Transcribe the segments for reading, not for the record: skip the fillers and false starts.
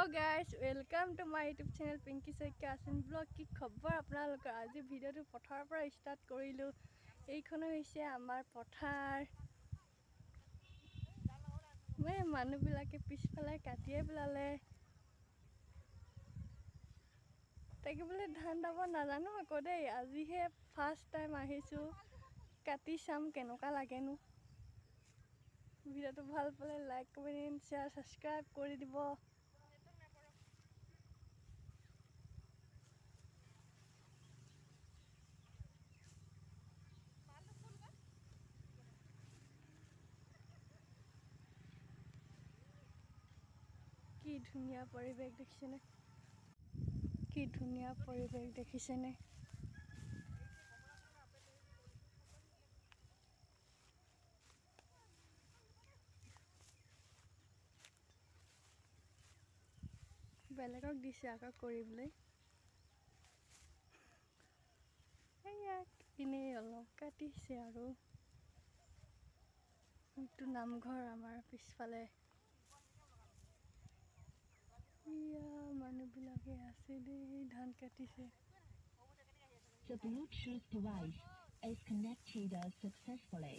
Hello guys, welcome to my YouTube channel Pinky Soika Asin Vlog. কি খবৰ আপোনালোকৰ আজি ভিডিওটো পথাৰৰ পৰা ষ্টাৰ্ট কৰিলো এইখনো হৈছে আমাৰ পথাৰ মই মানুহবিলাকে পিছফালে কাটিয়ে পেলালে তাকে বলে ধান দাব নাজানো আকৌ দেই আজিহে ফাৰ্ষ্ট টাইম আহিছো কাটি চাম কেনেকুৱা লাগেনো ভিডিওটো ভাল পালে লাইক কমেন্ট শেয়াৰ সাবস্ক্ৰাইব কৰি দিব কি ধুনীয়া পৰিবেশ দেখিছেনে কি ধুনীয়া পৰিবেশ দেখিছেনে বেলেগক দিছে আকৌ কৰিবলৈ এইয়াক ইনে অলপ কাটিছে আৰু এইটো নামঘৰ আমাৰ পিছফালে মানুহবিলাকে আছে দেই ধান কাটিছে The Bluetooth device is connected successfully.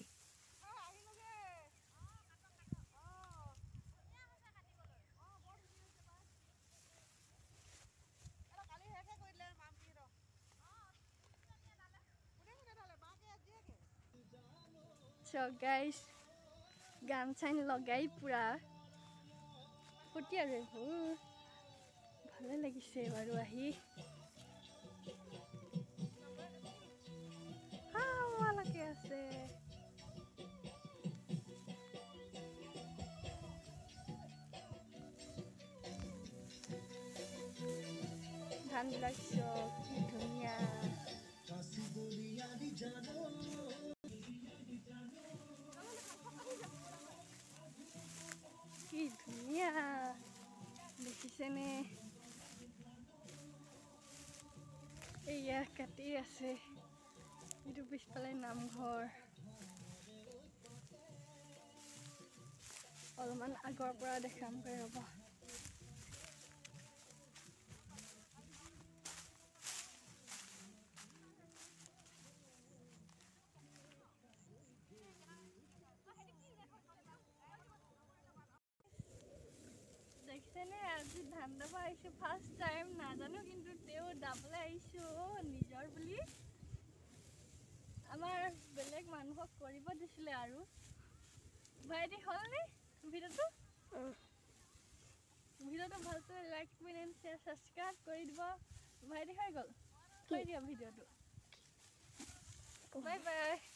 So guys, গান চাইন লগাই পুৰা ফুটি আৰু ভালে লাগিছে বাৰু আহি হাৱালাকে আছে ধানবিলাক চব কি ধুনীয়া কি ধুনীয়া দেখিছেনে এয়া কাটি আছে এইটো পিছফালে নামঘৰ অলপমান আগৰ পৰা দেখাম গৈ ৰ'ব দেখিছেনে আজি ধান দাব আহিছোঁ ফাৰ্ষ্ট টাইম নাজানো কিন্তু তেওঁ দাবলৈ আহিছোঁ নিজৰ বুলি আমাৰ বেলেগ মানুহক কৰিব দিছিলে আৰু ভাইটি হ'লনে ভিডিওটো ভালকৈ লাইক কমেন্ট শেয়াৰ সাবস্ক্ৰাইব কৰি দিব ভাইটি হৈ গ'ল থৈ দিয়া ভিডিওটো বাই বাই